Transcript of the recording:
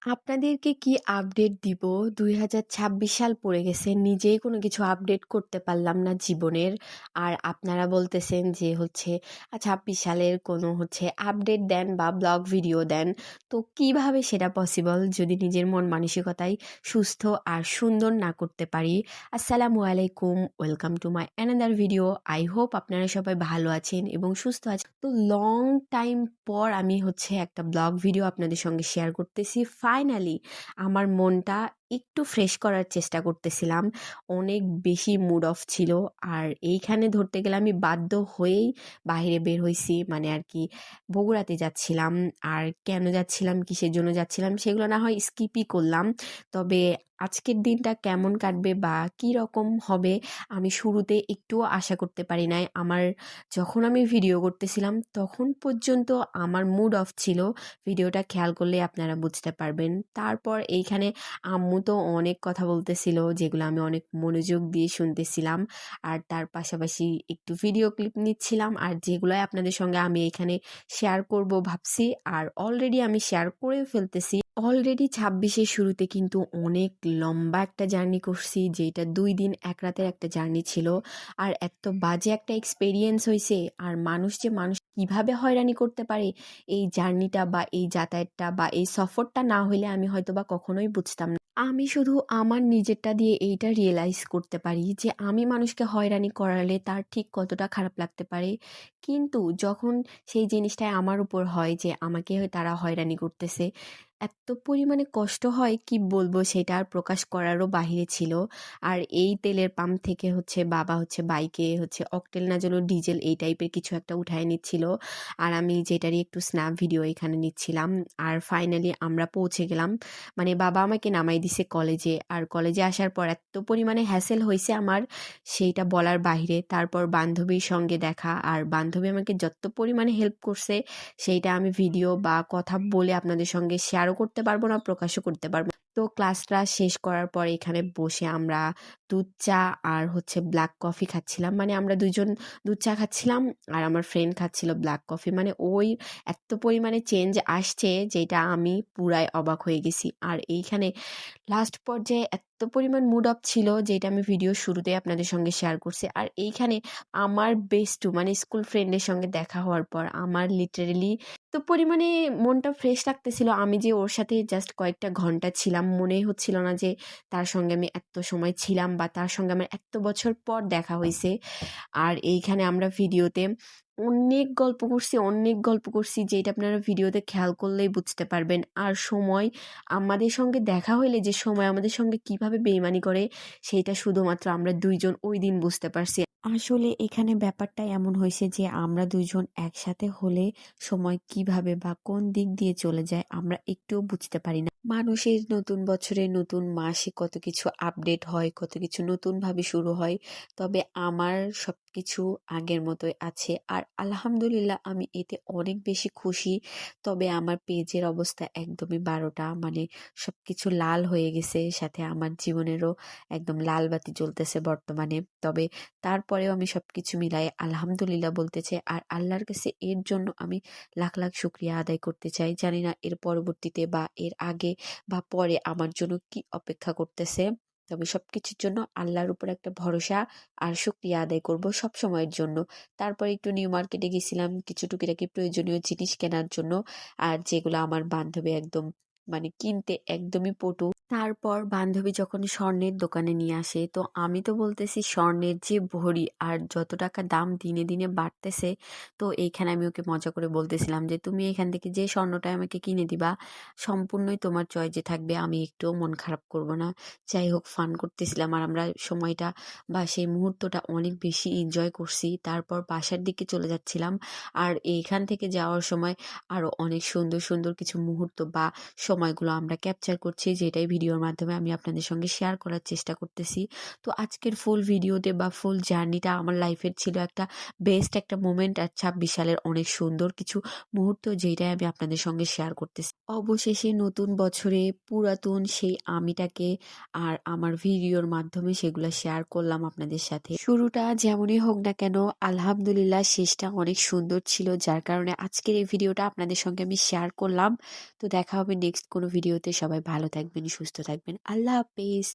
আপনাদেরকে কি আপডেট দিব? ২০২৬ সাল পড়ে গেছে। নিজেই কোনো কিছু আপডেট করতে পারলাম না জীবনের। আর আপনারা বলতেছেন যে ২৬ সালের কোনো আপডেট দেন বা ব্লগ ভিডিও দেন। তো কিভাবে সেটা পসিবল যদি নিজের মন মানসিকতাই সুস্থ আর সুন্দর না করতে পারি? আসসালামু আলাইকুম। Welcome to my another video. I hope আপনারা সবাই ভালো আছেন এবং সুস্থ আছেন। তো লং টাইম পর আমি একটা ব্লগ ভিডিও আপনাদের সঙ্গে শেয়ার করতেছি। ফাইনালি আমার মনটা একটু ফ্রেশ করার চেষ্টা করতেছিলাম। অনেক বেশি মুড অফ ছিল। আর এইখানে ধরতে গেলে আমি বাধ্য হয়েই বাহিরে বের হইছি। মানে আর কি বগুড়াতে যাচ্ছিলাম। আর কেন যাচ্ছিলাম, কিসের জন্য যাচ্ছিলাম সেগুলো না হয় স্কিপই করলাম। তবে আজকের দিনটা কেমন কাটবে বা কী রকম হবে আমি শুরুতে একটুও আশা করতে পারি নাই। যখন আমি ভিডিও করতেছিলাম তখন পর্যন্ত আমার মুড অফ ছিল। ভিডিওটা খেয়াল করলে আপনারা বুঝতে পারবেন। তারপর এইখানে আম্মু তো অনেক কথা বলতেছিল, যেগুলো আমি অনেক মনোযোগ দিয়ে শুনতেছিলাম। আর তার পাশাপাশি একটু ভিডিও ক্লিপ নিচ্ছিলাম, আর যেগুলোই আপনাদের সঙ্গে আমি এখানে শেয়ার করব ভাবছি। আর অলরেডি আমি শেয়ার করে ফেলতেছি। অলরেডি ২৬-এর শুরুতে কিন্তু অনেক লম্বা একটা জার্নি করছি, যেটা ২ দিন ১ রাতের একটা জার্নি ছিল। আর এত বাজে একটা এক্সপেরিয়েন্স হইছে। আর মানুষ কিভাবে হয়রানি করতে পারে, এই জার্নিটা বা এই যাতায়াতটা বা এই সফরটা না হইলে আমি হয়তোবা কখনোই বুঝতাম না। আমি শুধু আমার নিজেরটা দিয়ে এইটা রিয়েলাইজ করতে পারি যে আমি মানুষকে হয়রানি করালে তার ঠিক কতটা খারাপ লাগতে পারে। কিন্তু যখন সেই জিনিসটাই আমার উপর হয় যে আমাকে তারা হয়রানি করতেছে, এত পরিমাণে কষ্ট হয় কি বলবো, সেটা আর প্রকাশ করারও বাহিরে ছিল। আর এই তেলের পাম্প থেকে বাবা বাইকে অকটেল না যেন ডিজেল এই টাইপের কিছু একটা উঠায় নিচ্ছিল। আর আমি যেটারই একটু স্ন্যাপ ভিডিও এখানে নিচ্ছিলাম। আর ফাইনালি আমরা পৌঁছে গেলাম। মানে বাবা আমাকে নামাই দিছে কলেজে। আর কলেজে আসার পর এত পরিমাণে হ্যাসেল হয়েছে আমার, সেইটা বলার বাহিরে। তারপর বান্ধবীর সঙ্গে দেখা, আর বান্ধবী আমাকে যত পরিমাণে হেল্প করছে সেইটা আমি ভিডিও বা কথা বলে আপনাদের সঙ্গে শেয়ারও করতে পারবো না, প্রকাশও করতে পারবো না। তো ক্লাসটা শেষ করার পর এখানে বসে আমরা দুধ চা আর ব্ল্যাক কফি খাচ্ছিলাম। মানে আমরা দুইজন দুধ চা খাচ্ছিলাম আর আমার ফ্রেন্ড খাচ্ছিল ব্ল্যাক কফি। মানে ওই এত পরিমাণে চেঞ্জ আসছে যেটা আমি পুরাই অবাক হয়ে গেছি। আর এইখানে লাস্ট পর্যায়ে এত পরিমাণ মুড অফ ছিল যেটা আমি ভিডিও শুরুতেই আপনাদের সঙ্গে শেয়ার করছি। আর এইখানে আমার বেস্টু মানে স্কুল ফ্রেন্ডের সঙ্গে দেখা হওয়ার পর আমার লিটারেলি এত পরিমাণে মনটা ফ্রেশ লাগতেছিল। আমি যে ওর সাথে জাস্ট কয়েকটা ঘন্টা ছিলাম, মনেই হচ্ছিল না যে তার সঙ্গে আমি এত সময় ছিলাম বা তার সঙ্গে আমার এত বছর পর দেখা হয়েছে। আর এইখানে আমরা ভিডিওতে অনেক গল্প করছি যেটা আপনারা ভিডিওতে খেয়াল করলেই বুঝতে পারবেন। আর সময় আমাদের সঙ্গে দেখা হইলে যে সময় আমাদের সঙ্গে কিভাবে বেইমানি করে, সেইটা শুধুমাত্র আমরা দুইজন ওই দিন বুঝতে পারছি। আসলে এখানে ব্যাপারটা এমন হয়েছে যে আমরা দুইজন একসাথে হলে সময় কিভাবে বা কোন দিক দিয়ে চলে যায় আমরা একটুও বুঝতে পারি না। মানুষের নতুন বছরে নতুন মাসে কত কিছু আপডেট হয়, কত কিছু নতুনভাবে শুরু হয়। তবে আমার সবকিছু আগের মতোই আছে। আর আলহামদুলিল্লাহ আমি এতে অনেক বেশি খুশি। তবে আমার পেজের অবস্থা একদমই ১২টা, মানে সবকিছু লাল হয়ে গেছে, সাথে আমার জীবনেরও একদম লাল বাতি জ্বলতেছে বর্তমানে। তবে তারপরেও আমি সবকিছু মিলাই আলহামদুলিল্লাহ বলতে চাই। আর আল্লাহর কাছে এর জন্য আমি লাখ লাখ শুকরিয়া আদায় করতে চাই। জানি না এর পরবর্তীতে বা এর আগে বা পরে আমার জন্য কি অপেক্ষা করতেছে। তবে সবকিছুর জন্য আল্লাহর উপর একটা ভরসা আর শুকরিয়া আদায় করব সব সময়ের জন্য। তারপরে একটু নিউ মার্কেটে গেছিলাম কিছু টুকিটাকি প্রয়োজনীয় জিনিস কেনার জন্য। আর যেগুলো আমার বান্ধবী একদম মানে কিনতে একদমই পটু। তারপর বান্ধবী যখন স্বর্ণের দোকানে নিয়ে আসে, তো আমি তো বলতেছি স্বর্ণের যে ভরি আর যত টাকা দাম দিনে দিনে বাড়তেছে। তো এইখানে আমি ওকে মজা করে বলতেছিলাম যে তুমি এখান থেকে যে স্বর্ণটা আমাকে কিনে দিবা সম্পূর্ণই তোমার চয়েসে থাকবে, আমি একটুও মন খারাপ করব না। যাই হোক, ফান করতেছিলাম আর আমরা সময়টা বা সেই মুহূর্তটা অনেক বেশি এনজয় করছি। তারপর বাসার দিকে চলে যাচ্ছিলাম। আর এইখান থেকে যাওয়ার সময় আরো অনেক সুন্দর সুন্দর কিছু মুহূর্ত বা সময়গুলো আমরা ক্যাপচার করছি, যেটাই ভিডিওর মাধ্যমে আমি আপনাদের সঙ্গে শেয়ার করার চেষ্টা করতেছি। তো আজকের ফুল ভিডিওতে বা ফুল জার্নিটা আমার লাইফের ছিল একটা বেস্ট একটা মোমেন্ট আর ২৬ সালের অনেক সুন্দর কিছু মুহূর্ত, যেটাই আমি আপনাদের সঙ্গে শেয়ার করতেছি। অবশেষে নতুন বছরে পুরাতন সেই আমিটাকে আর আমার ভিডিওর মাধ্যমে সেগুলো শেয়ার করলাম আপনাদের সাথে। শুরুটা যেমনই হোক না কেন আলহামদুলিল্লাহ শেষটা অনেক সুন্দর ছিল, যার কারণে আজকের এই ভিডিওটা আপনাদের সঙ্গে আমি শেয়ার করলাম। তো দেখা হবে নেক্সট নেক্সট কোনো ভিডিওতে। সবাই ভালো থাকবেন, সুস্থ থাকবেন। আল্লাহ হাফেজ।